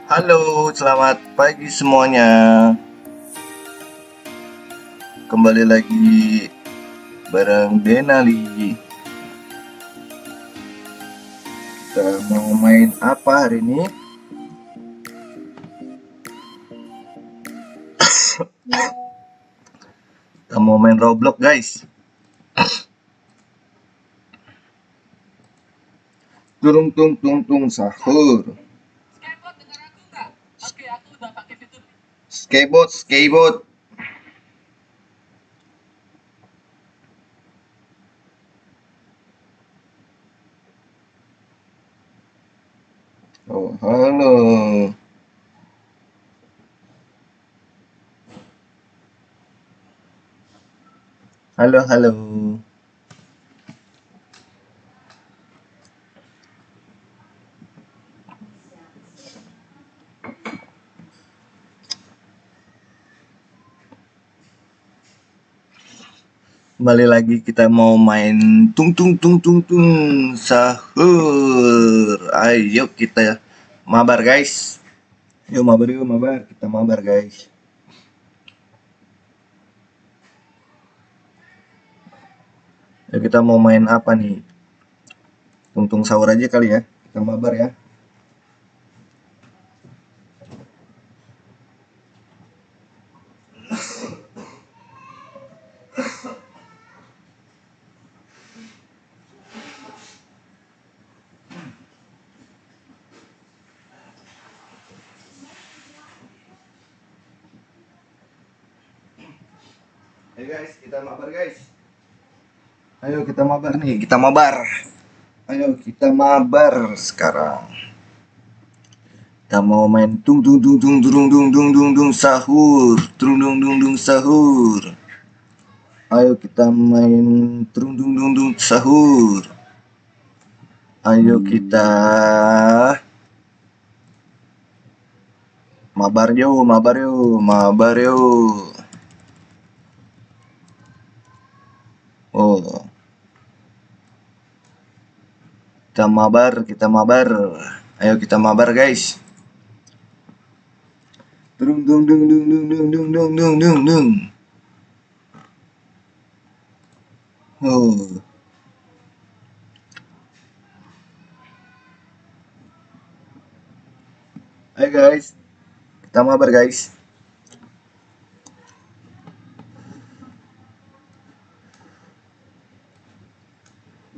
Halo, selamat pagi semuanya. Kembali lagi bareng Denali. Kita mau main apa hari ini? Kita mau main Roblox, guys. Tung tung tung tung sahur. Skateboard, skateboard. Oh, halo. Halo, halo. Kembali lagi kita mau main tung tung tung tung tung sahur. Ayo kita mabar, guys. Yuk mabar, kita mabar, guys. Ya, kita mau main apa nih? Tungtung sahur aja kali ya. Kita mabar ya. Ayo guys, kita mabar guys. Ayo kita mabar nih, kita mabar. Ayo kita mabar sekarang. Kita mau main tung tung tung tung tung tung tung tung tung sahur, tung tung tung tung sahur. Ayo kita main tung tung tung tung sahur. Ayo kita mabar yo, mabar yo, mabar yo. Oh, kita mabar, kita mabar. Ayo kita mabar guys. Dung dung dung dung dung dung dung dung dung dung dung. Oh. Ayo guys, kita mabar guys.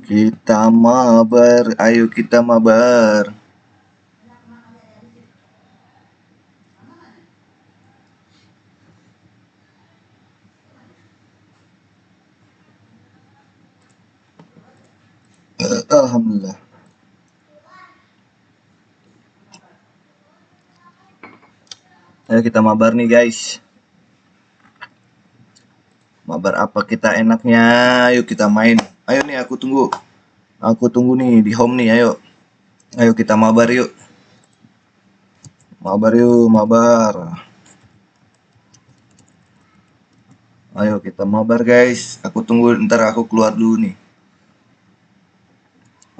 Kita mabar, ayo kita mabar. Alhamdulillah. Ayo kita mabar nih guys. Mabar apa kita enaknya? Ayo kita main. Ayo nih aku tunggu. Aku tunggu nih di home nih, ayo. Ayo kita mabar yuk. Mabar yuk, mabar. Ayo kita mabar guys. Aku tunggu, ntar aku keluar dulu nih.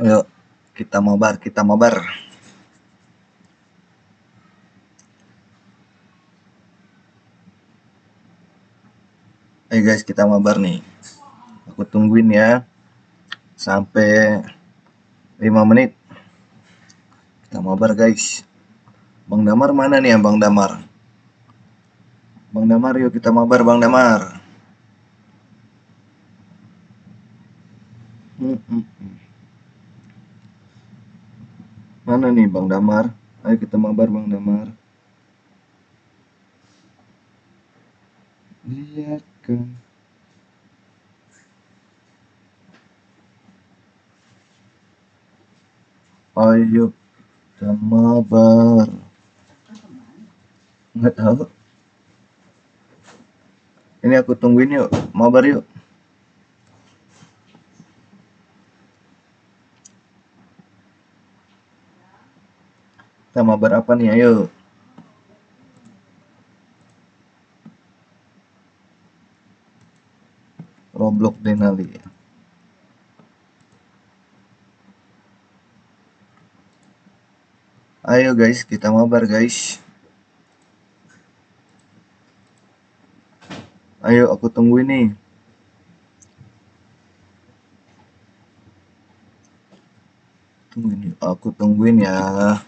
Ayo kita mabar, kita mabar. Ayo guys kita mabar nih. Aku tungguin ya. Sampai 5 menit. Kita mabar guys. Bang Damar mana nih ya Bang Damar? Bang Damar yuk kita mabar Bang Damar. Mana nih Bang Damar? Ayo kita mabar Bang Damar. Lihatkan. Ayo kita mabar. Nggak tahu. Ini aku tungguin yuk. Mabar yuk. Kita mabar apa nih? Ayo. Roblox Denali. Ayo guys, kita mabar guys. Ayo, aku tungguin nih. Tungguin yuk, aku tungguin ya.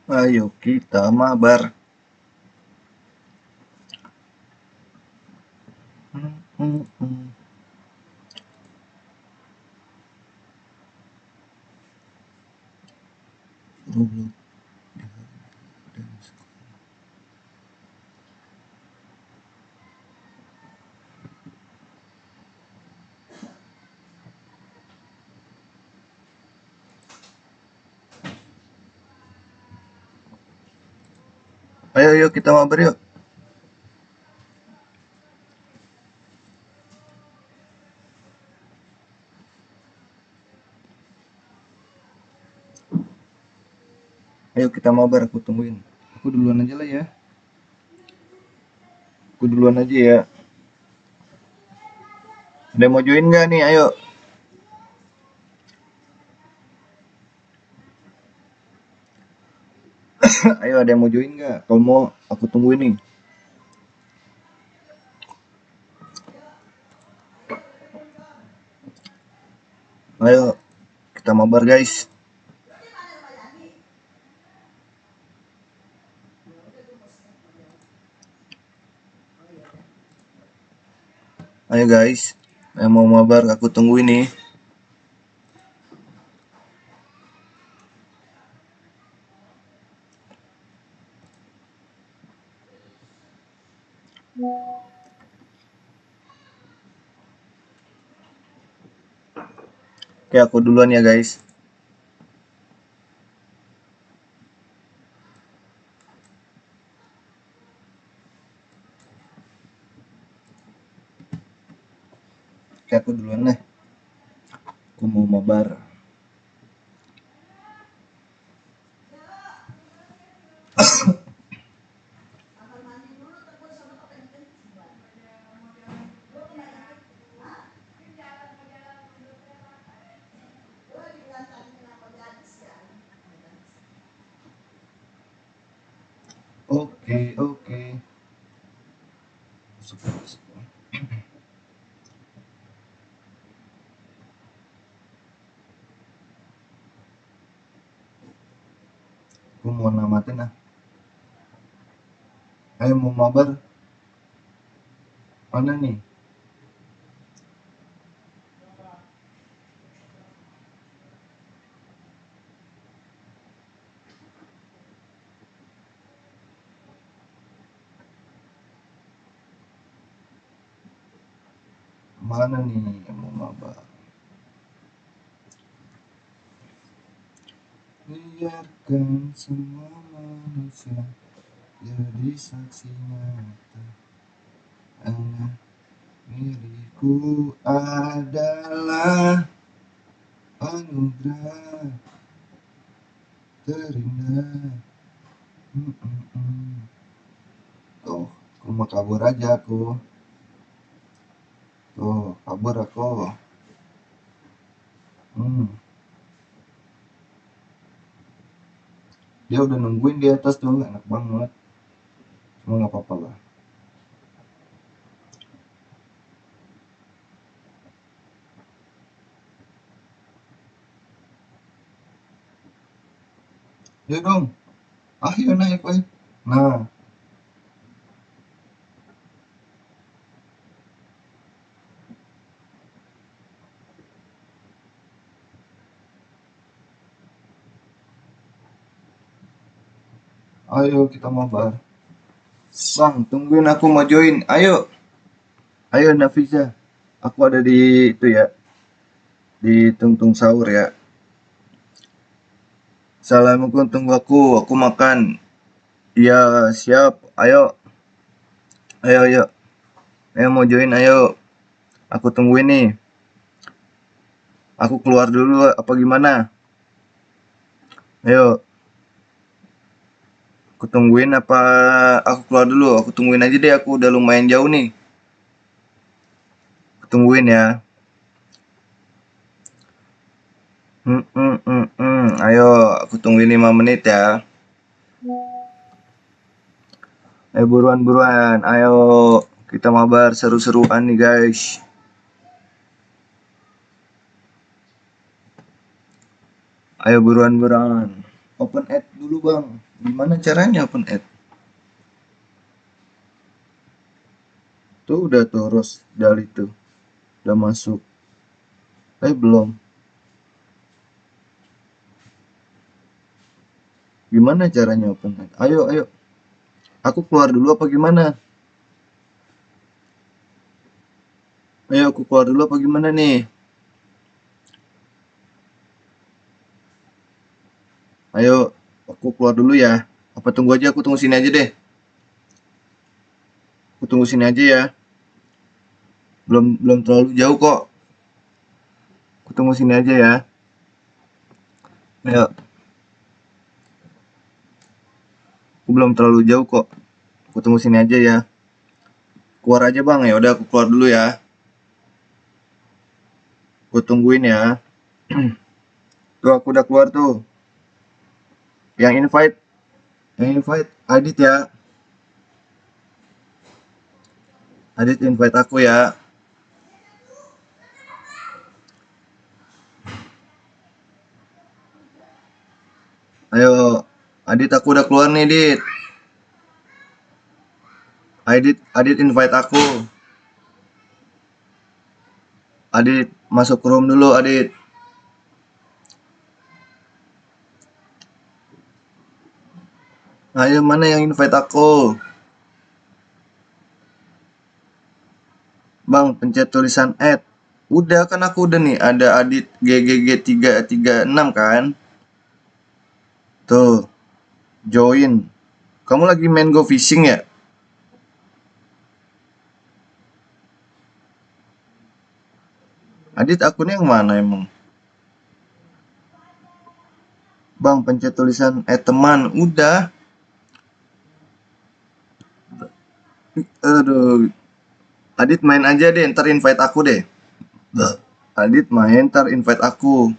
Ayo kita mabar. Ayo yuk kita mabar yuk. Ayo kita mabar, aku tungguin. Aku duluan aja lah ya. Aku duluan aja ya. Ada yang mau join nggak nih? Ayo. Ayo, ada yang mau join nggak? Kalau mau, aku tungguin nih. Ayo, kita mabar guys. Ayo guys, yang mau mabar aku tungguin nih. Oke, aku duluan ya guys. Oke, aku duluan deh. Aku mau mabar. Oke. Masuk. Aku mau namatin ah. Ayo mau mabar. Mana nih? Mana nih yang mau mabar? Biarkan semua manusia jadi saksi nyata. Anak milikku adalah anugerah terindah. Tuh, aku mau kabur aja aku. Tuh, kabur aku. Dia udah nungguin di atas tuh, enak banget. Cuma nggak apa-apa lah. Ya dong, ayo naik weh. Nah, ayo kita mabar. Bang, tungguin aku mau join. Ayo Nafisa. Aku ada di itu ya, di tungtung sahur ya. Assalamualaikum, tunggu aku makan. Iya, siap. Ayo. Ayo mau join, ayo. Aku tungguin nih. Aku keluar dulu apa gimana? Ayo, aku tungguin apa aku keluar dulu? Aku tungguin aja deh, aku udah lumayan jauh nih. Aku tungguin ya. Ayo, aku tungguin 5 menit ya. Ayo buruan-buruan. Ayo, kita mabar seru-seruan nih guys. Ayo buruan-buruan. Open ad dulu bang. Gimana caranya open ad? Tuh udah terus dari tuh. Udah masuk. Belum. Gimana caranya open ad? Ayo, ayo. Aku keluar dulu apa gimana? Ayo aku keluar dulu apa gimana nih? Ayo, aku keluar dulu ya. Apa tunggu aja? Aku tunggu sini aja deh. Aku tunggu sini aja ya. Belum belum terlalu jauh kok. Aku tunggu sini aja ya. Ayo, aku belum terlalu jauh kok. Aku tunggu sini aja ya. Keluar aja bang ya. Udah aku keluar dulu ya. Aku tungguin ya. Tuh aku udah keluar tuh. Yang invite, Adit ya. Adit invite aku ya. Ayo, Adit aku udah keluar nih, Dit. Adit invite aku. Adit masuk room dulu, Adit. Ayo mana yang invite aku? Bang, pencet tulisan add. Udah kan aku udah nih, ada Adit GGG 336 kan? Tuh, join. Kamu lagi main Go Fishing ya? Adit akunnya yang mana emang? Bang, pencet tulisan teman. Udah. Aduh. Adit main aja deh, ntar invite aku deh. Adit main, ntar invite aku.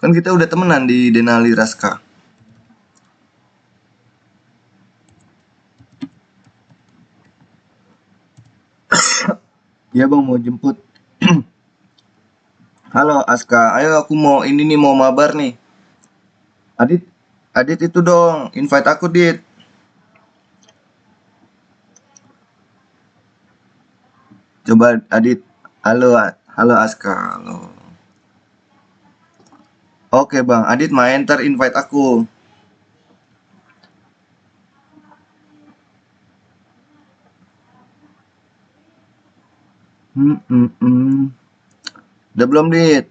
Kan kita udah temenan di Denali Raska. Iya bang, mau jemput. Halo Aska, ayo aku mau ini nih, mau mabar nih. Adit, Adit itu dong, invite aku Dit. Coba Adit, halo, halo Aska, halo. Oke bang, Adit main, ntar invite aku. Hmm, hmm, hmm. Udah belum Dit?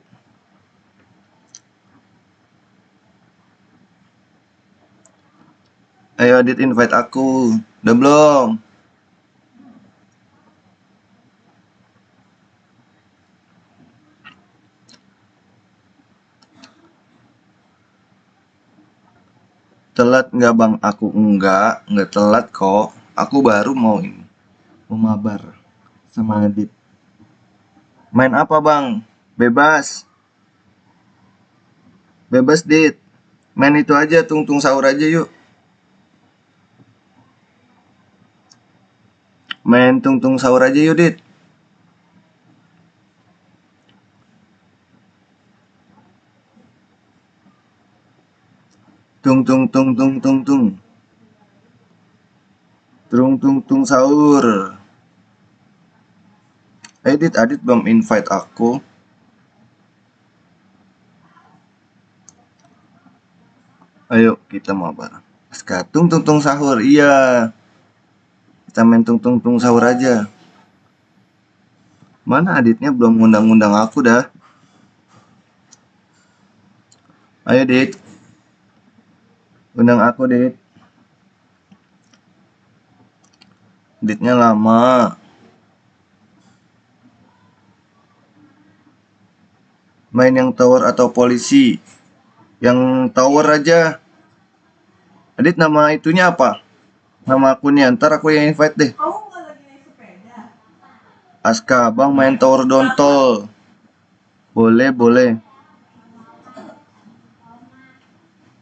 Ayo Adit invite aku. Udah belum? Telat nggak bang? Aku nggak telat kok. Aku baru mau ini, mau mabar sama Adit. Main apa bang? Bebas, bebas Dit. Main itu aja, tungtung sahur aja yuk. Main tungtung sahur aja yuk Dit. Tung tung tung tung tung tung. Tung tung tung sahur. Adit belum invite aku. Ayo kita mabar. Sekarang tung tung tung sahur. Iya, kita main tung tung tung sahur aja. Mana Aditnya belum ngundang-ngundang aku dah. Ayo Dit, undang aku Dit. Ditnya lama. Main yang tower atau polisi? Yang tower aja. Adit, nama itunya apa? Nama akunnya, ntar aku yang invite deh. Aska, bang main tower dontol. Boleh, boleh.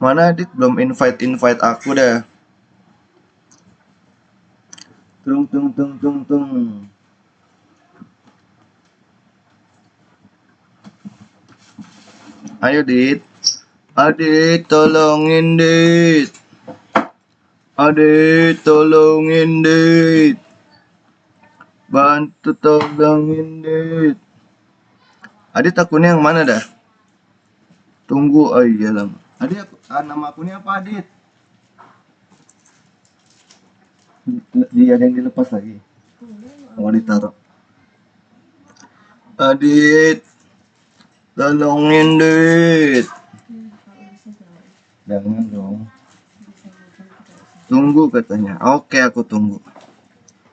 Mana Adit belum invite aku dah. Tung tung tung tung tung. Ayo Dit. Adit tolongin Dit. Adit tolongin Dit. Bantu tolongin Dit. Adit akunnya yang mana dah? Tunggu, oh iya lama. Adit, nama akunnya apa Adit? Dia ada yang dilepas lagi. Mau ditaruh. Adit, tolongin Dit. Jangan dong. Tunggu katanya. Oke, aku tunggu.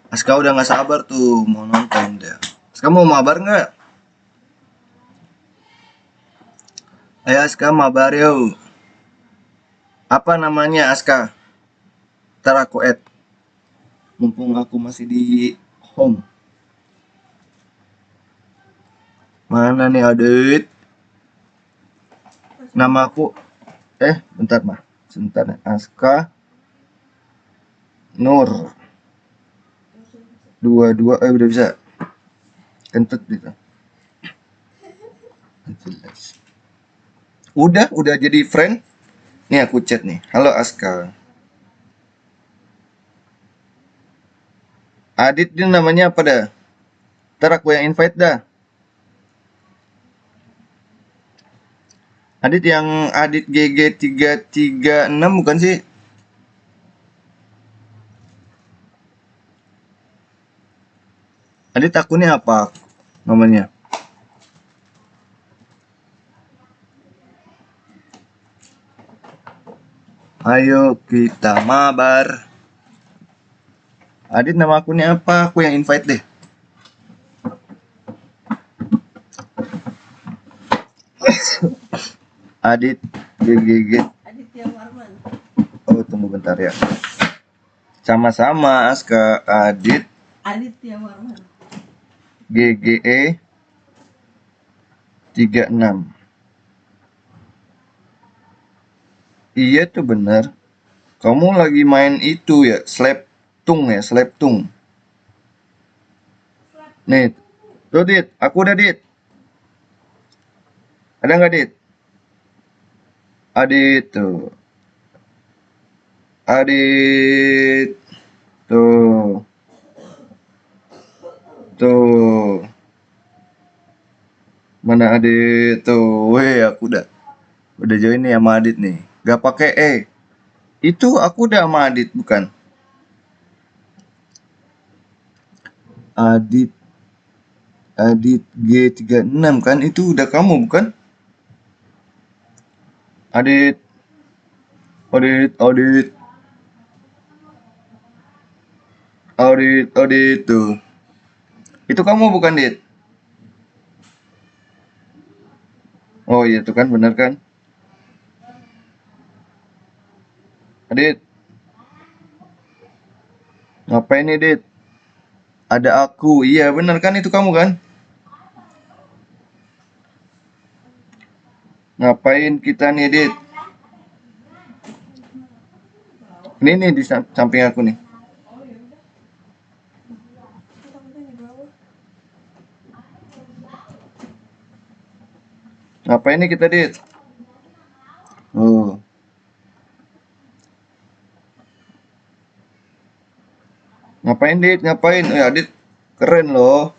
Aska udah nggak sabar tuh mau nonton dia. Aska mau mabar nggak? Ayo Aska mabar yuk. Apa namanya Aska? Ntar aku add. Mumpung aku masih di home. Mana nih Adit? Nama aku. Bentar mah. Sebentar nih. Aska Nur. 22 udah bisa. Kentut gitu. Jelas. Udah jadi friend. Nih aku chat nih. Halo Aska. Adit ini namanya apa dah? Ntar aku yang invite dah. Adit yang Adit GG 336 bukan sih? Adit akunnya apa namanya? Ayo kita mabar. Adit nama akunnya apa? Aku yang invite deh. Adit GGG. Aditya Warman. Oh tunggu bentar ya. Sama-sama Aska. Adit Aditya Warman. GGE 36. Iya tuh bener. Kamu lagi main itu ya, Slaptung ya, Slaptung. Nih, tuh Dit, aku udah Dit. Ada nggak Dit? Adit tuh. Adit tuh. Tuh. Mana Adit tuh? Weh, aku udah join nih sama Adit nih. Gak pakai Itu aku udah sama Adit bukan? Adit Adit G36 kan itu udah kamu bukan? Adit Adit tuh. Itu kamu bukan Dit? Oh iya tuh kan bener kan? Adit, ngapain nih Dit? Ada aku, iya bener kan itu kamu kan? Ngapain kita nih Dit? Ini nih di samping aku nih. Ngapain nih kita Dit? Oh, ngapain Dit? Ngapain? Adit keren loh.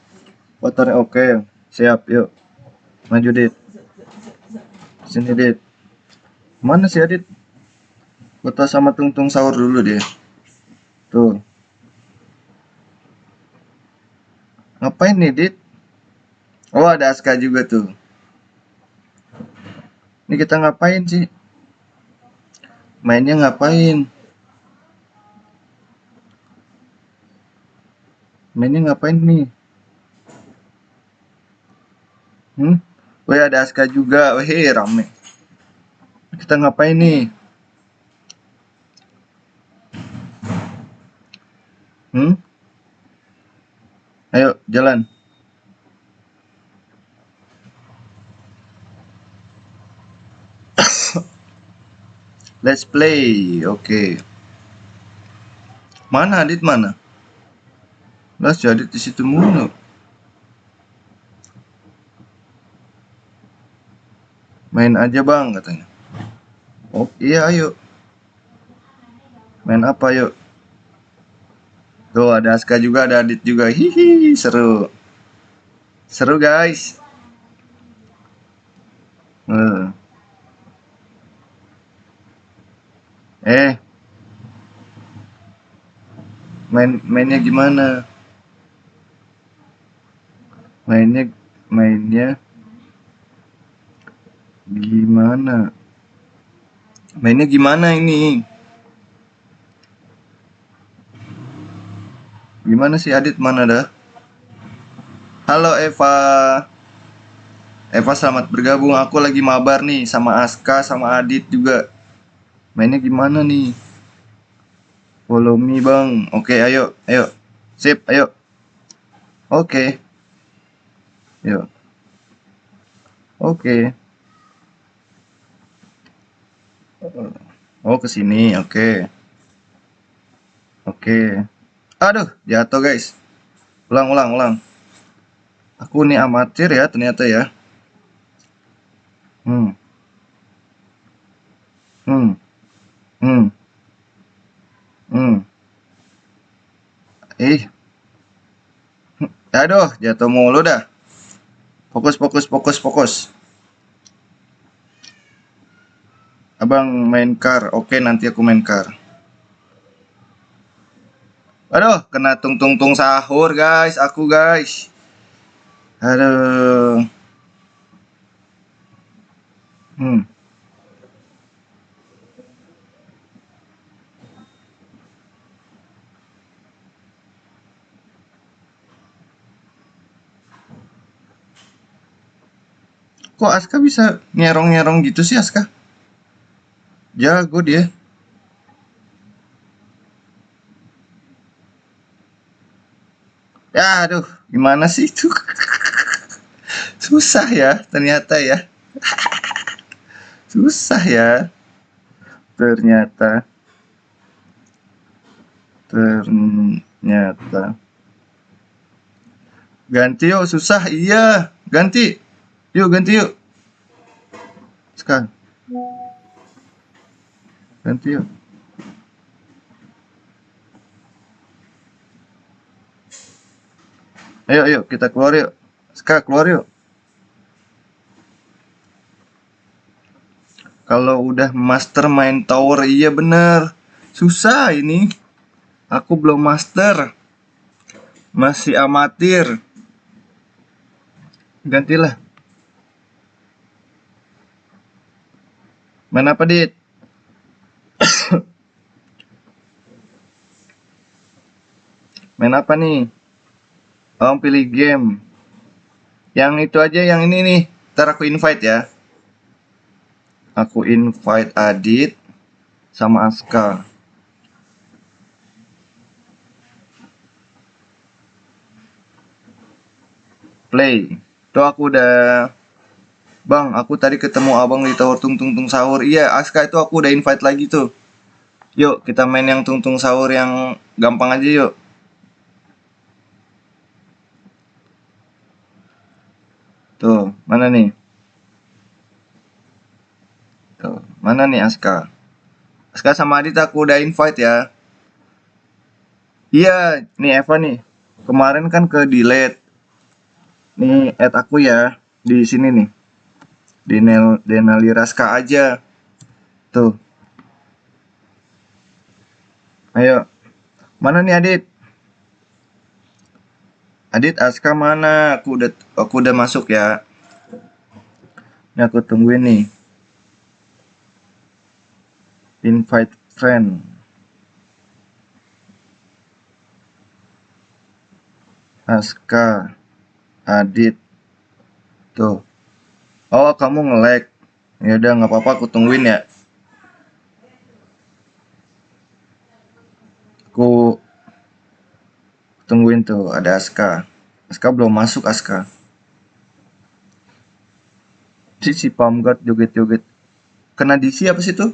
Motornya oke. Siap, yuk. Maju Dit. Sini Dit. Mana sih Adit? Foto sama Tungtung sahur dulu dia. Tuh. Ngapain nih Dit? Oh ada Aska juga tuh. Ini kita ngapain sih? Mainnya ngapain? Mainnya ngapain nih? Wih, ada Aska juga. Wih, rame. Kita ngapain nih? Hmm? Ayo, jalan. Let's play. Oke. Mana Adit mana? Lah, si Adit di situ mulu. Main aja bang katanya. Oh iya ayo. Main apa yuk? Tuh ada Aska juga, ada Adit juga. Hihi, seru. Seru guys. Eh, eh, mainnya gimana? Mainnya mainnya gimana? Mainnya gimana ini? Gimana sih Adit mana dah? Halo Eva. Eva selamat bergabung. Aku lagi mabar nih sama Aska sama Adit juga. Mainnya gimana nih? Follow me bang. Oke ayo ayo. Sip ayo. Oke. Yuk. Oke. Oh ke sini. Oke. Oke. Aduh jatuh guys. Ulang ulang ulang. Aku nih amatir ya ternyata ya. Hmm. Hmm. Hmm. Hmm. Ih. Aduh jatuh mulu dah. Fokus fokus fokus fokus. Abang main car. Oke nanti aku main car. Aduh, kena tung tung tung sahur guys, aku guys. Aduh. Hmm. Kok Aska bisa nyerong-nyerong gitu sih Aska? Jago dia. Ya, aduh, gimana sih itu? Susah ya, ternyata ya. Susah ya, ternyata. Ternyata. Ganti yuk, susah. Iya, ganti. Yuk, ganti yuk. Sekarang, ganti yuk. Ayo, ayo, kita keluar yuk. Sekarang keluar yuk. Kalau udah master main tower, iya bener. Susah ini. Aku belum master. Masih amatir. Gantilah. Main apa, Dit? Main apa nih? Oh, pilih game. Yang itu aja, yang ini nih. Ntar aku invite ya. Aku invite Adit sama Aska. Play. Tuh aku udah. Bang, aku tadi ketemu abang di tower tung tung tung sahur. Iya, Aska itu aku udah invite lagi tuh. Yuk, kita main yang tung tung sahur yang gampang aja yuk. Tuh, mana nih? Tuh, mana nih Aska? Aska sama Adit aku udah invite ya. Iya, nih Eva nih. Kemarin kan ke delete. Nih add aku ya di sini nih. Di Denali Raska aja. Tuh. Ayo. Mana nih Adit? Adit Aska mana? Aku udah masuk ya. Ini aku tungguin nih. Invite friend. Aska, Adit. Tuh. Oh, kamu nge-lag. Ya udah nggak apa-apa, aku tungguin ya. Aku tungguin tuh, ada Aska. Aska belum masuk, Aska. Si Pamgat joget-joget. Kena DC apa sih tuh?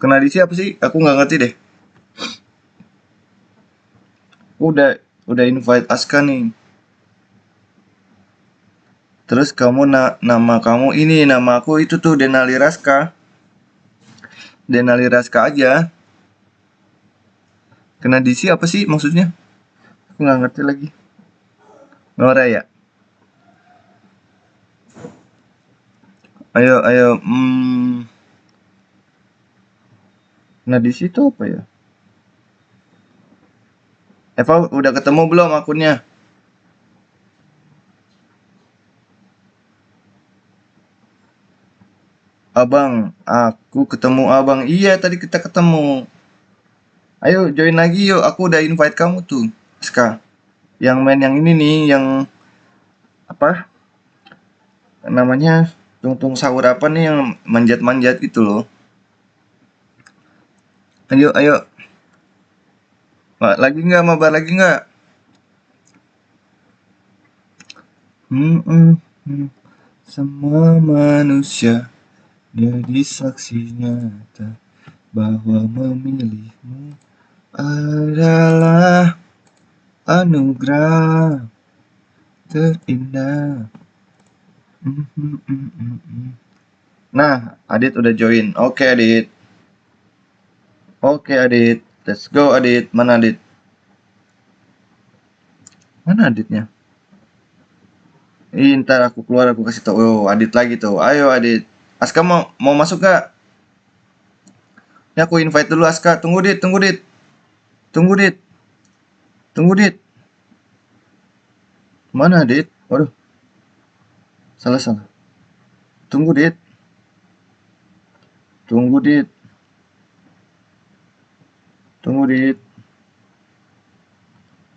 Kena DC apa sih? Aku nggak ngerti deh. Udah invite Aska nih. Terus kamu nama kamu ini, nama aku itu tuh Denali Raska. Denali Raska aja. Kena DC apa sih maksudnya? Aku nggak ngerti lagi. Nora ya? Ayo, ayo. Nah di situ apa ya? Eva udah ketemu belum akunnya? Abang, aku ketemu abang. Iya, tadi kita ketemu. Ayo join lagi yuk. Aku udah invite kamu tuh, Ska. Yang main yang ini nih, yang apa? Namanya tungtung sahur apa nih yang manjat-manjat gitu loh. Ayo, ayo. Lagi nggak? Mabar lagi nggak? Hmm, hmm, hmm. Semua manusia jadi saksi nyata bahwa memilihmu adalah anugerah terindah. Hmm, hmm, hmm, hmm, hmm. Nah, Adit udah join. Oke, Adit. Oke, Adit. Let's go, Adit. Mana Adit? Mana Aditnya? Ntar aku keluar, aku kasih tau. Oh, Adit lagi tuh. Ayo, Adit. Aska mau masuk gak? Ini aku invite dulu Aska. Tunggu, Dit. Tunggu, Dit. Tunggu, Dit. Tunggu, Dit. Mana, Dit? Waduh, salah, salah. Tunggu, Dit. Tunggu, Dit. Tunggu, Dit.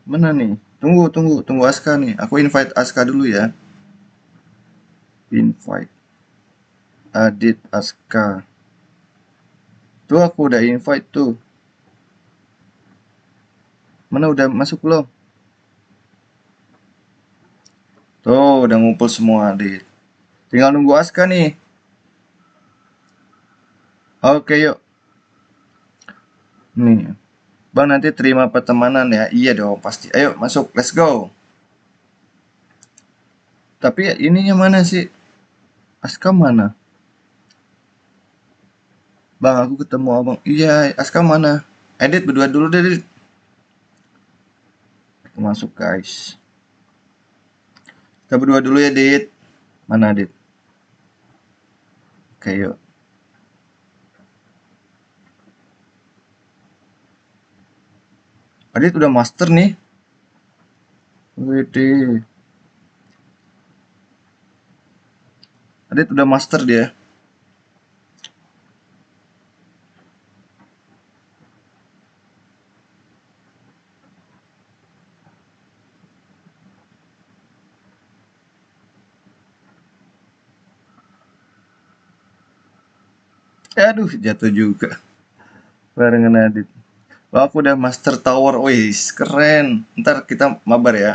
Mana nih? Tunggu, tunggu. Tunggu Aska nih. Aku invite Aska dulu ya. Invite. Adit Aska. Tuh aku udah invite tuh. Mana udah masuk belum? Tuh udah ngumpul semua Adit. Tinggal nunggu Aska nih. Oke yuk. Nih. Bang nanti terima pertemanan ya. Iya dong pasti. Ayo masuk. Let's go. Tapi ininya mana sih? Aska mana? Bang aku ketemu abang. Iya Aska mana? Edit berdua dulu deh. Dit. Kita masuk guys. Kita berdua dulu ya Dit. Mana Dit? Oke yuk. Adit udah master nih. Wede. Adit udah master dia. Aduh jatuh juga. Barengan Adit. Wah, aku udah master tower. Wih, keren. Ntar kita mabar ya.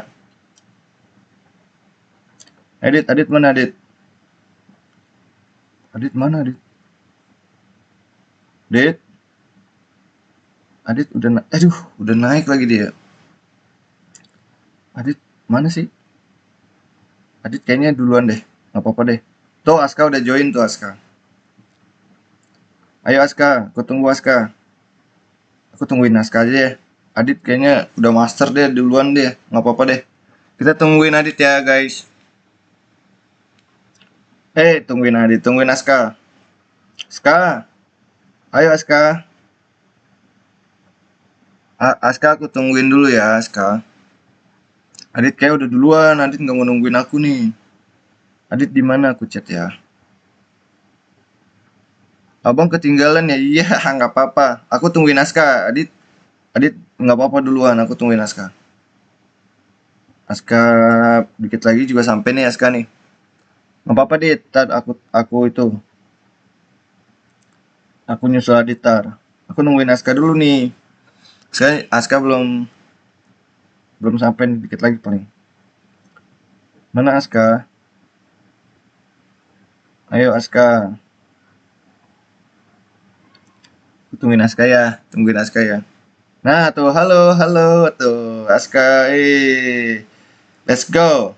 Adit, Adit mana Adit? Adit mana Adit? Adit, Adit aduh, udah naik lagi dia. Adit mana sih? Adit kayaknya duluan deh. Nggak apa-apa deh. Tuh Aska udah join tuh Aska. Ayo Aska, aku tunggu Aska. Aku tungguin Aska aja ya. Adit kayaknya udah master deh duluan deh. Nggak apa-apa deh. Kita tungguin Adit ya guys. Tungguin Adit, tungguin Aska. Aska, ayo Aska. Aska aku tungguin dulu ya Aska. Adit kayak udah duluan, Adit nggak mau nungguin aku nih. Adit di mana aku chat ya? Abang ketinggalan ya? Iya, nggak apa-apa. Aku tungguin Aska. Adit, Adit nggak apa-apa duluan. Aku tungguin Aska. Aska dikit lagi juga sampai nih Aska nih. Nggak apa-apa Dit, tar aku itu aku nyusul Adit tar. Aku nungguin Aska dulu nih. Aska belum belum sampai nih, dikit lagi paling. Mana Aska? Ayo Aska. Tungguin Aska ya, tungguin Aska ya. Nah tuh, halo, halo, tuh Aska, let's go.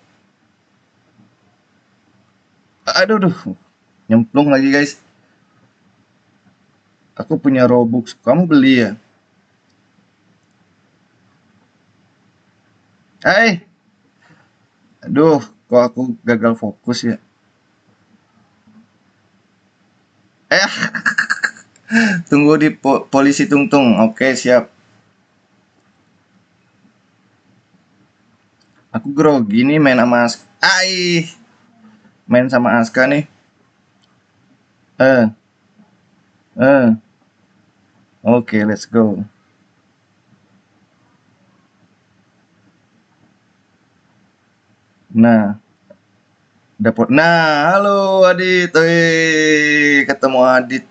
Aduh, duh, nyemplung lagi guys. Aku punya Robux, kamu beli ya? Hai, aduh, kok aku gagal fokus ya? Eh, tunggu di polisi tungtung. Oke, siap. Aku grogi nih main sama Aska. Main sama Aska nih. Eh, eh. Oke, let's go. Nah, dapat. Nah, halo Adit. Ketemu Adit.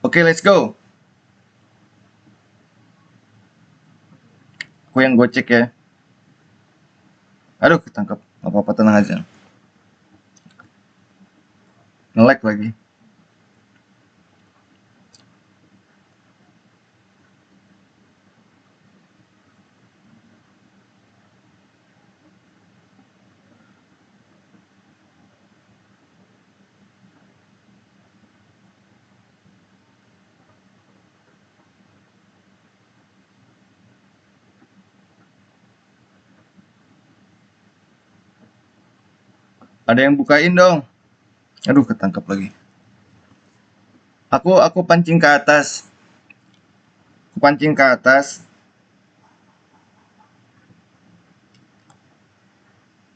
Oke, let's go. Aku yang gocek ya. Aduh, ketangkap. Gak apa-apa, tenang aja. Nge-lag lagi. Ada yang bukain dong. Aduh, ketangkap lagi. Aku pancing ke atas. Aku pancing ke atas.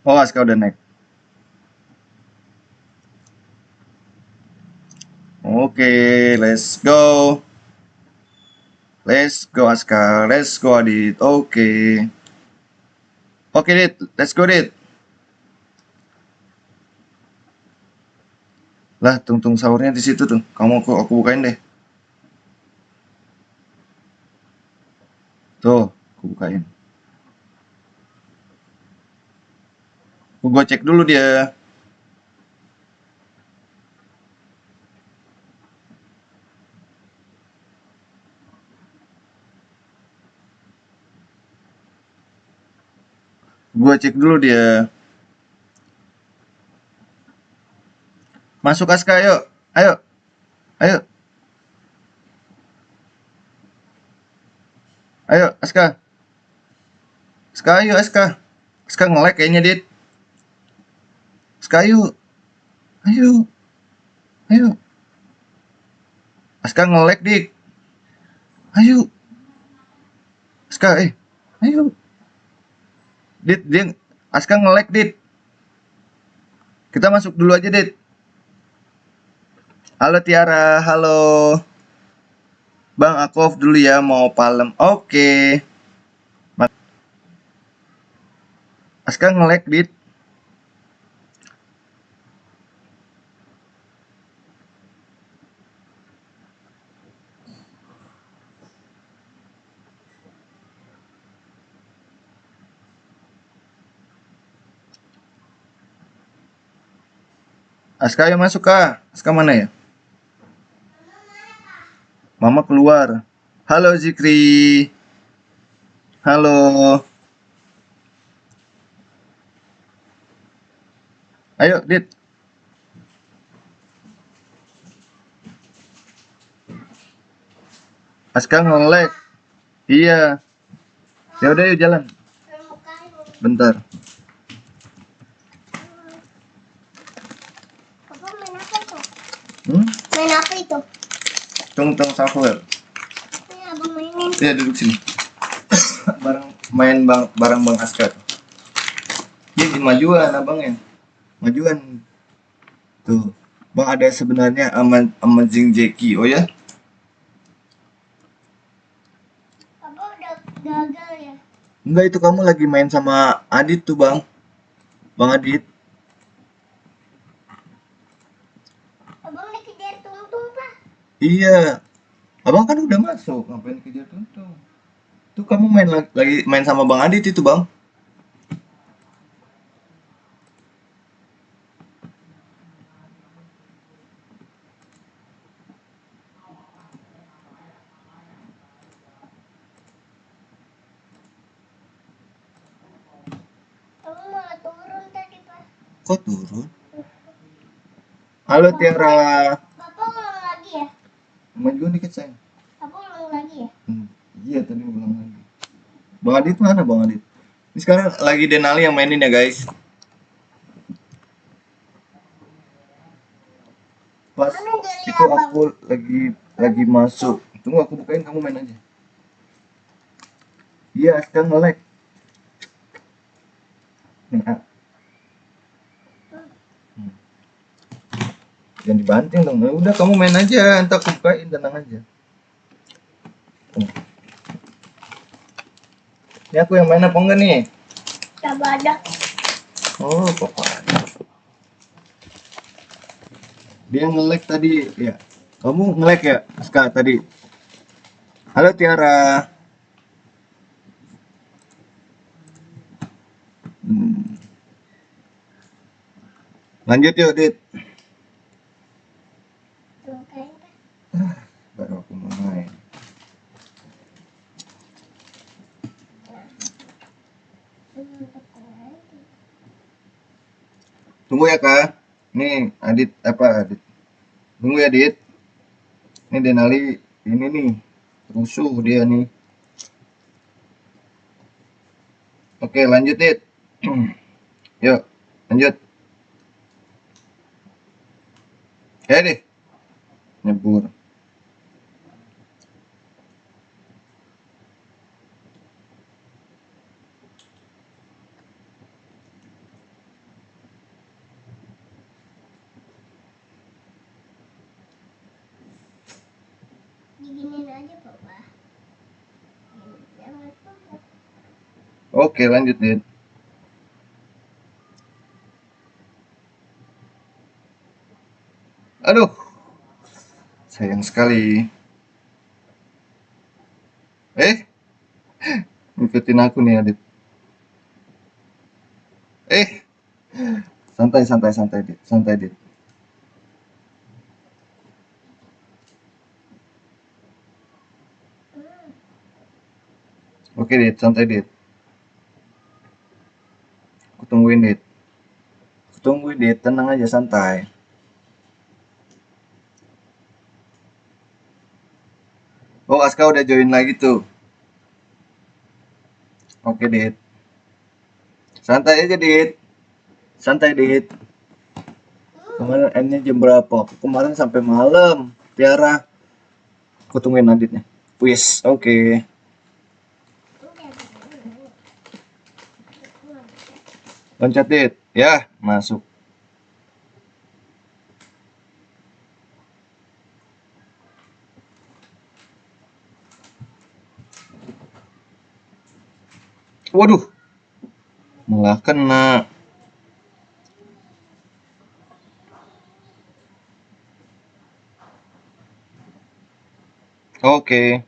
Oh, Aska udah naik. Oke, let's go. Let's go Aska. Let's go Adit. Oke. Oke, Dit. Let's go, Dit. Lah, tungtung sahurnya di situ tuh. Aku bukain deh. Tuh, aku bukain. Gua cek dulu dia. Gua cek dulu dia. Masuk Aska, ayo. Ayo. Ayo. Ayo, Aska. Aska, ayo Aska. Aska nge-lag kayaknya, Dit. Aska, ayo. Ayo. Ayo. Aska nge-lag, Dik. Ayo. Aska, ayo. Dit, dia Aska nge-lag, Dit. Kita masuk dulu aja, Dit. Halo Tiara, halo. Bang, aku off dulu ya, mau palem. Oke. Aska nge-lag, Dit. Aska ayo masuk kak. Aska mana ya? Mama keluar. Halo Zikri. Halo. Ayo, Dit. Aska nge-lag. Iya. Ya udah yuk jalan. Bentar. Papa main apa tuh? Hmm? Main apa itu? Tungtung sahur. Ini abang mainin. Ya duduk sini. Bareng Bang Aska. Ini majuan abangnya. Majuan. Tuh. Bang ada sebenarnya Amazing Jackie. Oh ya? Papa udah gagal ya? Enggak, itu kamu lagi main sama Adit tuh, Bang. Bang Adit. Abang dikejar tungtung, Pak. Iya. Abang kan udah masuk, ngapain kejar tuntung? Tuh kamu main lagi main sama Bang Adit itu, Bang. Abang malah turun tadi, Pak. Kok turun? Halo Tiara. Bapak ulang lagi ya? Maju dikit sayang. Bapak ulang lagi ya? Iya tadi ulang lagi. Bang Adit mana Bang Adit? Ini sekarang lagi Denali yang mainin ya guys. Pas Mana jeli itu abang? aku lagi masuk. Tunggu aku bukain kamu main aja. Iya sekarang nge-lag. Nih, jangan dibanting dong. Nah, udah kamu main aja, entar aku bukain, tenang aja. Ini aku yang main apa enggak nih? Coba ada. Oh, pokoknya. Dia nge-lag tadi, ya. Kamu nge-lag ya, Ska tadi? Halo Tiara. Lanjut yuk, Dit. Tuh, kayak Pak. Baru aku mau main. Tunggu ya, Kak. Nih, Adit apa Adit? Tunggu ya, Dit. Ini Denali ini nih. Rusuh dia nih. Oke, lanjut, Dit. Yuk, lanjut. Ya deh, nyebur. Diginin aja, Papa. Jangan Papa. Oke, lanjut, Dit. Aduh, sayang sekali. Ngikutin aku nih, Adit. Santai, santai, santai, Dit. Santai, Dit. Oke, Dit. Santai, Dit. Aku tungguin, Dit. Aku tungguin, Dit. Tenang aja, santai. Oh, Aska udah join lagi tuh. Oke, Dit. Santai aja, Dit. Santai, Dit. Kemarin endnya jam berapa? Aku kemarin sampai malam. Tiara. Aku tungguin Aditnya. Wis, oke. Loncat, Dit. Ya, masuk. Waduh, malah kena. Oke.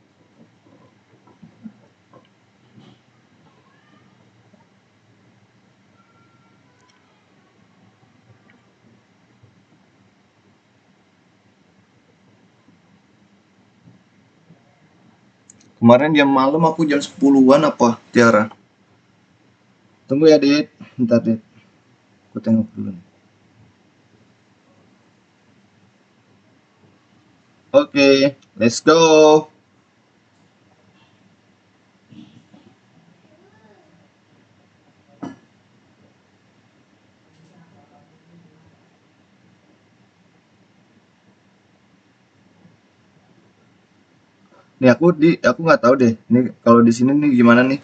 Kemarin jam malam aku jam 10-an apa, Tiara? Tunggu ya, Dit. Bentar, Dit. Aku tengok dulu nih. Oke, let's go. Nih aku nggak tahu deh. Nih kalau di sini nih gimana nih?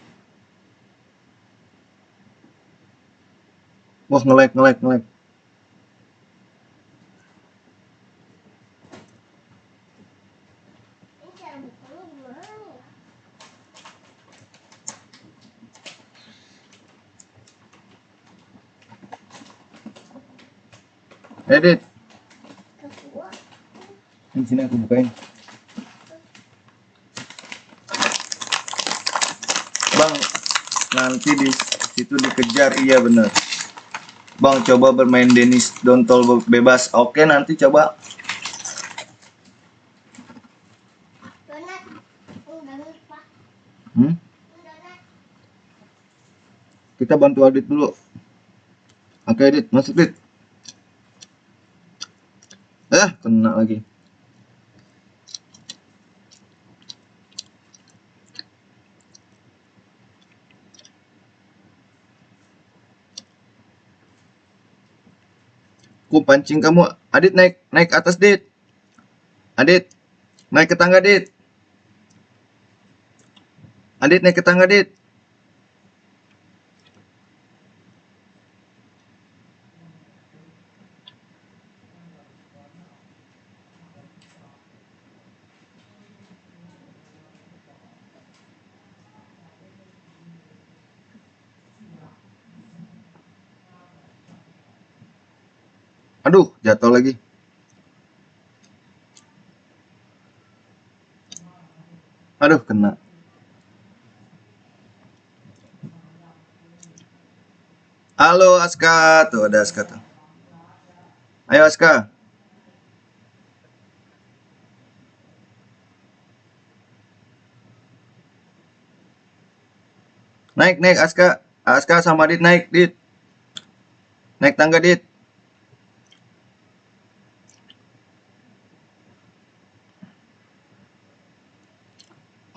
Wah, nge-lag, nge-lag, nge-lag. Ini cara bukanya gimana ya? Edit. Keluar. Sini aku bukain. Bang, nanti di situ dikejar. Iya bener. Bang, coba bermain Dennis Dontol bebas. Oke, nanti coba. Donat. Donat, Pak. Hmm? Donat. Kita bantu Adit dulu. Oke, Adit, masuk Adit. Kena lagi. Ku pancing kamu. Adit naik atas, Dit. Adit, naik ke tangga, Dit. Adit naik ke tangga, Dit. Aduh, jatuh lagi. Aduh, kena. Halo Aska, tuh ada Aska tuh. Ayo Aska. Naik Aska. Aska sama Dit naik, Dit. Naik tangga, Dit.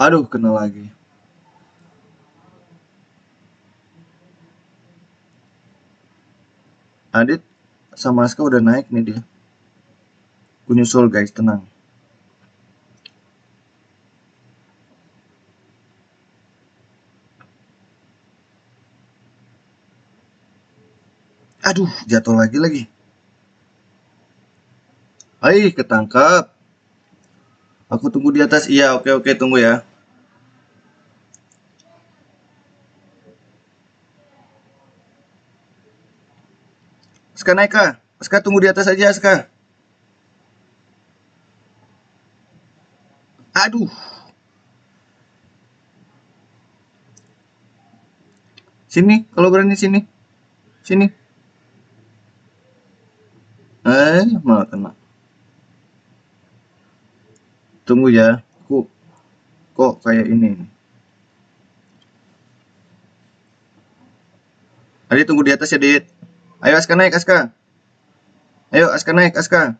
Aduh, kena lagi. Adit sama Aska udah naik nih dia. Ku nyusul guys, tenang. Aduh, jatuh lagi. Hai, ketangkap. Aku tunggu di atas. Iya, oke, tunggu ya. Aska naik kah? Aska tunggu di atas aja, Aska. Aduh. Sini, kalau berani sini. Sini. Malah kena. Tunggu ya. Kok kayak ini. Adit tunggu di atas ya, Dit. Ayo Aska naik, Aska. Ayo Aska naik, Aska.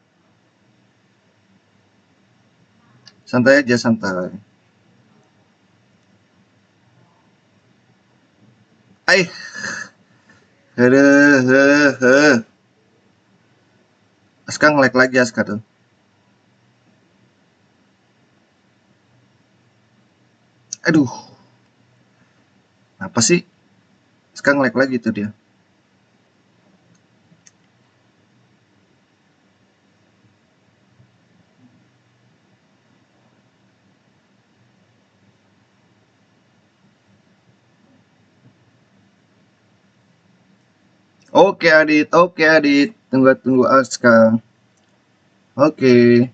Santai aja, santai. Aih. Aska nge-lag lagi Aska tuh. Aduh. Apa sih? Aska nge-lag lagi tuh dia. Oke Adit. Tunggu Aska. Oke.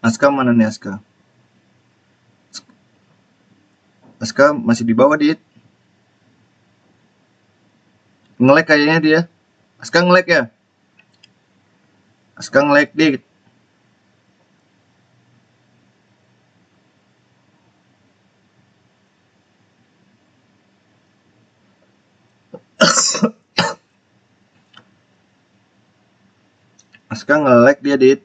Aska mana nih Aska? Aska masih di bawah, Dit. Nge-lag kayaknya dia. Aska nge-lag ya? Aska nge-lag, Dit. Aska nge-lag dia, Dit.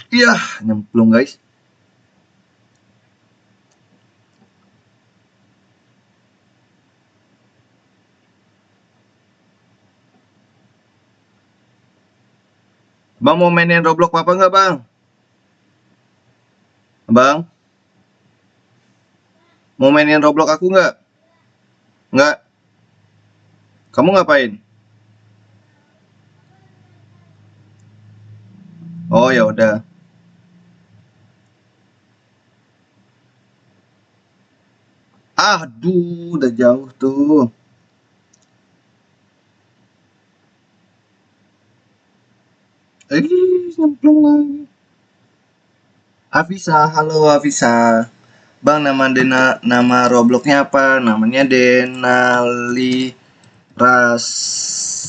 Iya, nyemplung guys. Bang mau mainin Roblox apa enggak, Bang? Bang, mau mainin Roblox aku enggak? Enggak. Kamu ngapain? Oh ya udah. Aduh, udah jauh tuh. Nyemplung lagi. Afisa, halo Afisa. Bang, nama Robloxnya apa? Namanya Denali Raska.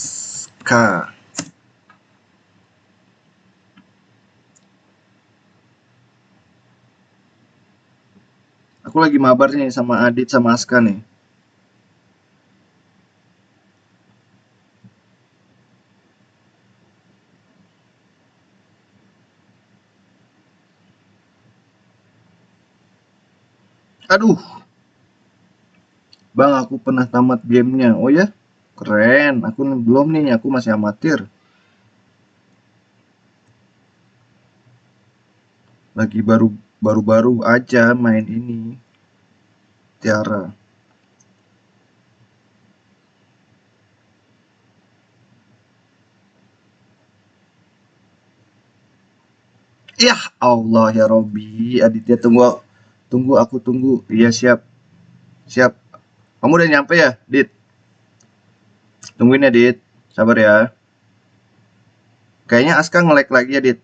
Aku lagi mabar nih sama Adit sama Aska nih. Aduh, Bang, aku pernah tamat gamenya. Oh ya? Keren. Aku belum nih, aku masih amatir. Lagi baru-baru aja main ini. Tiara. Ya Allah ya Robi, Aditya tunggu, tunggu aku tunggu. Iya siap, siap. Kamu udah nyampe ya, Dit? Tungguin ya, Dit. Sabar ya. Kayaknya Aska nge-lag lagi ya, Dit.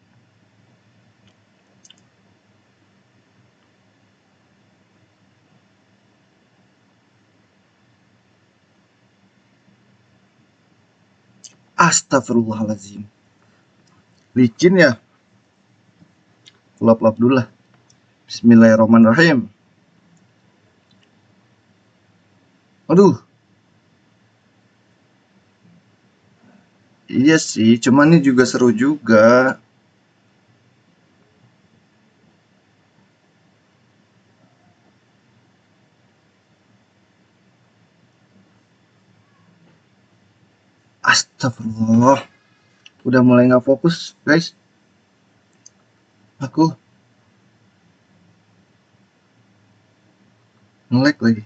Astagfirullahaladzim. Licin ya? Lap-lap dulu lah. Bismillahirrahmanirrahim. Aduh, iya sih, cuman ini juga seru juga. Astagfirullah. Udah mulai nggak fokus, guys. Aku nge-lag lagi.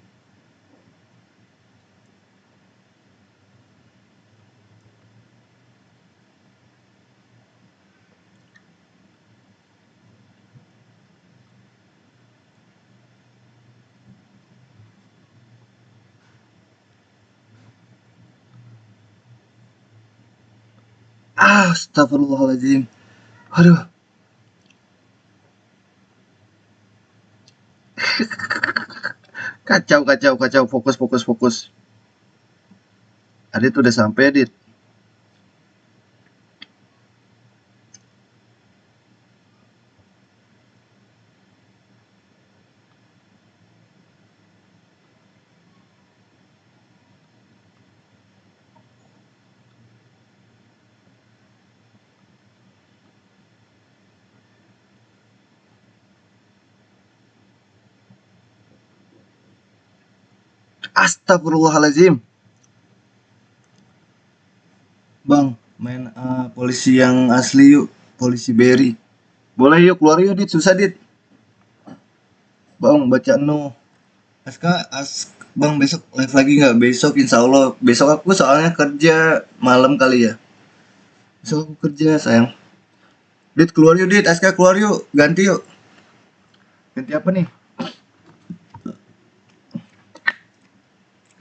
Astagfirullahaladzim. Aduh, kacau, kacau, kacau. Fokus, fokus, fokus. Adit udah sampai, Adit. Astagfirullahaladzim. Bang, main polisi yang asli yuk. Polisi Berry. Boleh yuk, keluar yuk, Dit. Susah, Dit. Bang, baca no. Bang, besok live lagi nggak? Besok insya Allah. Besok aku soalnya kerja malam kali ya. Besok aku kerja, sayang. Dit, keluar yuk, Dit. Aska, keluar yuk. Ganti yuk. Ganti apa nih?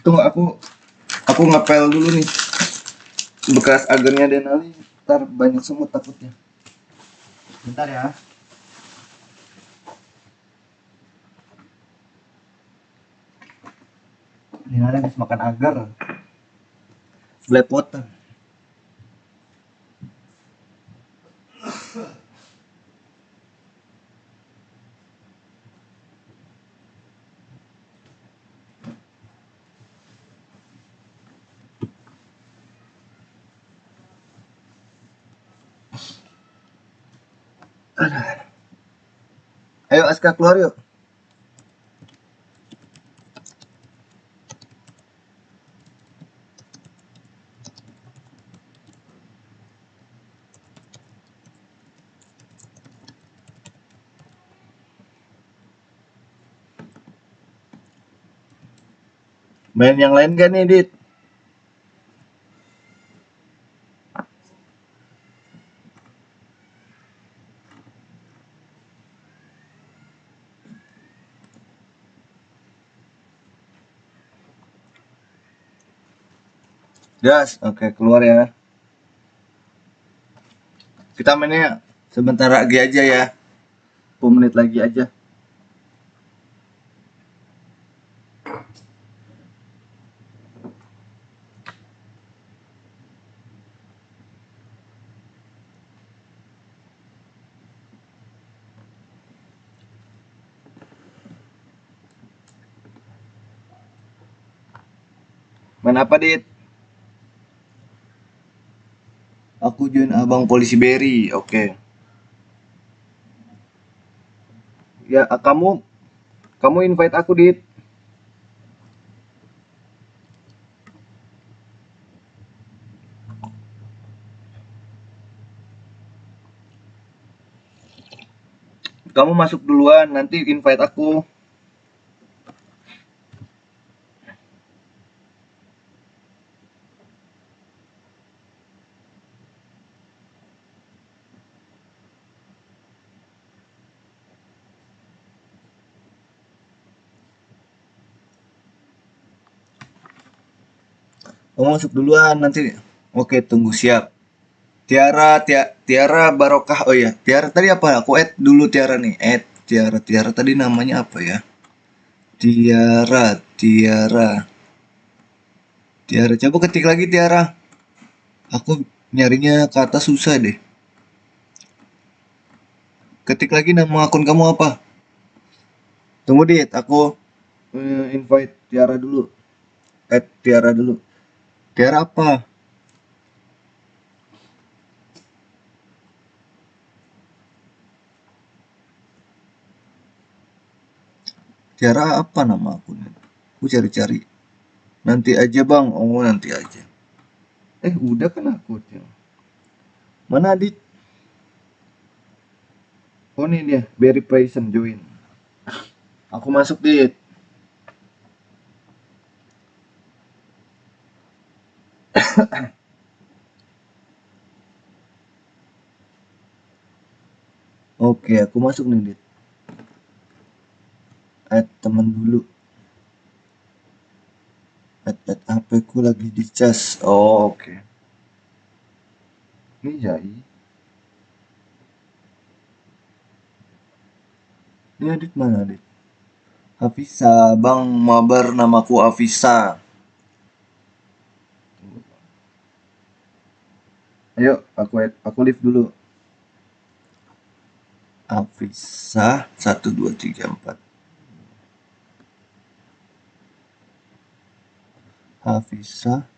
Tunggu, aku ngepel dulu nih. Bekas agennya Denali. Ntar banyak semut takutnya. Bentar ya. Ini ada habis makan agar. Belepotan. Ayo Aska keluar yuk. Main yang lain gak nih, Dit? Gas, oke keluar ya. Kita mainnya sebentar lagi aja ya. 10 menit lagi aja. Main apa, Dit? Aku join Abang Polisi Berry. Oke. Ya, kamu invite aku, Dit. Kamu masuk duluan, nanti invite aku. Kamu masuk duluan nanti. Oke, tunggu siap. Tiara Barokah. Oh ya, Tiara tadi apa? Aku add dulu Tiara nih. Add Tiara tadi namanya apa ya? Tiara. Coba ketik lagi Tiara. Aku nyarinya ke atas susah deh. Ketik lagi nama akun kamu apa? Tunggu Dit, aku invite Tiara dulu. Add Tiara dulu. Tiara apa? Tiara apa nama akunnya? Aku cari-cari. Nanti aja bang. Oh nanti aja. Udah kan aku. Mana Dit? Oh ini dia. Berry Present join. Aku masuk Dit. Oke, aku masuk nih Dit. Add temen dulu. Add HP ku lagi di cas. Oh oke. Ini Jai. Ini Adit mana Adit? Afisa, Bang mabar namaku Afisa. Ayo, aku live dulu. Afisa 1234. Afisa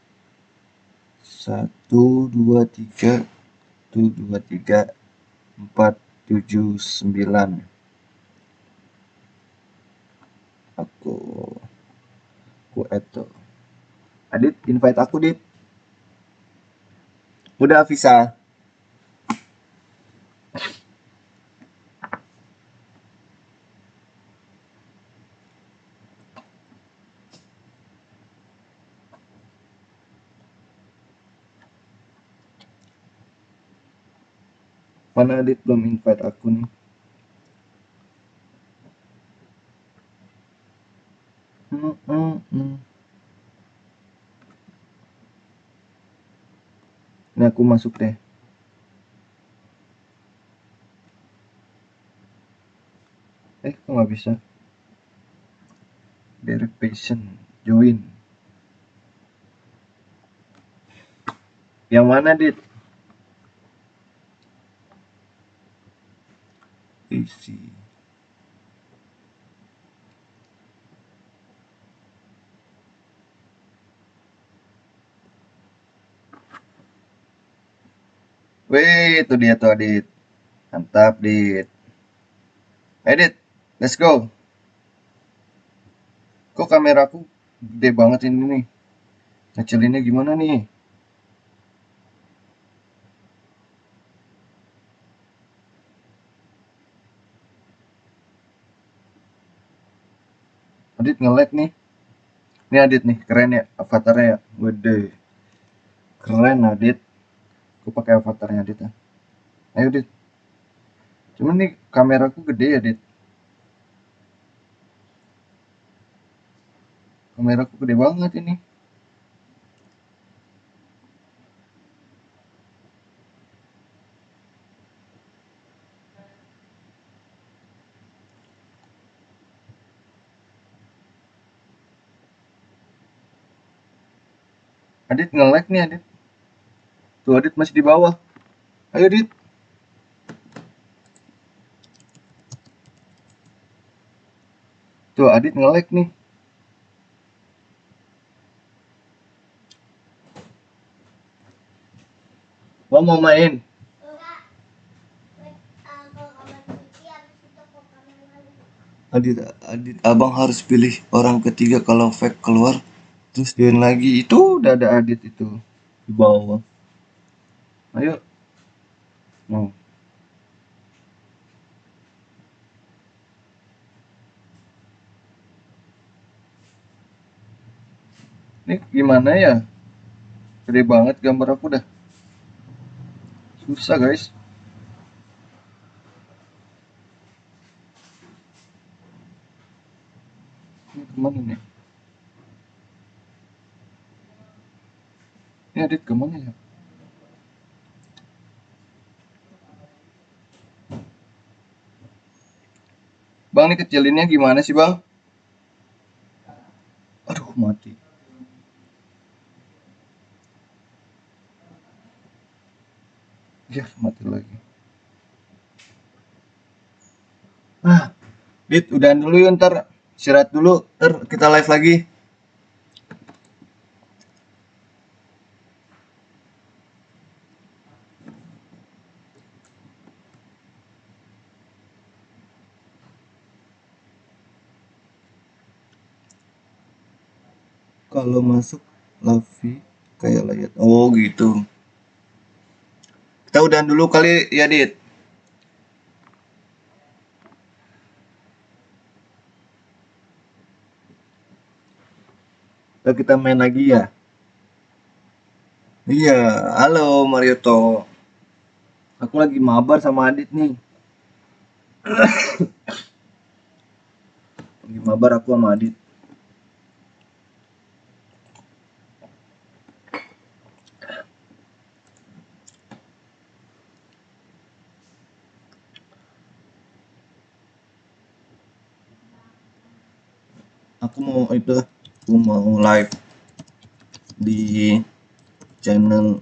123479. Aku add tuh. Adit invite aku Dit. Udah Afisa. Mana Adit belum invite aku nih. Ini aku masuk deh. Kok nggak bisa? Verification, join. Yang mana Dit? Isi. Wih, itu dia tuh Adit. Mantap, Dit. Edit, let's go. Kok kameraku gede banget ini nih? Ngecilinnya gimana nih? Adit nge-lag nih. Ini Adit nih, keren ya avatarnya ya. Wede. Keren Adit. Aku pakai avatarnya Adit ya. Ayo Dit. Cuman nih kameraku gede ya Dit. Kameraku gede banget ini. Adit nge-lag nih Adit. Tuh Adit masih di bawah. Ayo Adit. Tuh Adit nge-lag nih. Gua mau main. Enggak. Kalau kamar cuci habis itu ke kamar mandi. Adit, abang harus pilih orang ketiga kalau fake keluar. Terus join lagi. Itu udah ada Adit itu di bawah. Ayo. Mau. Ini gimana ya? Gede banget gambar aku dah. Susah guys. Ini kemana nih? Ini Adit kemana ya? Bang, ini kecilinnya gimana sih bang? Aduh mati. Ya mati lagi. Ah, Dit, udahan dulu yuk ntar. Istirahat dulu, ntar kita live lagi. Kalau masuk Lavi kayak layat. Oh gitu. Kita udahan dulu kali ya Dit. Ntar kita main lagi ya. Iya, halo Marioto. Aku lagi mabar sama Adit nih. Lagi mabar aku sama Adit. Aku mau live di channel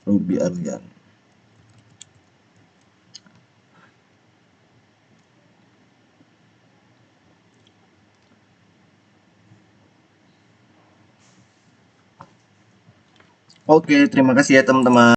Ruby Aryan. Oke, terima kasih ya teman-teman.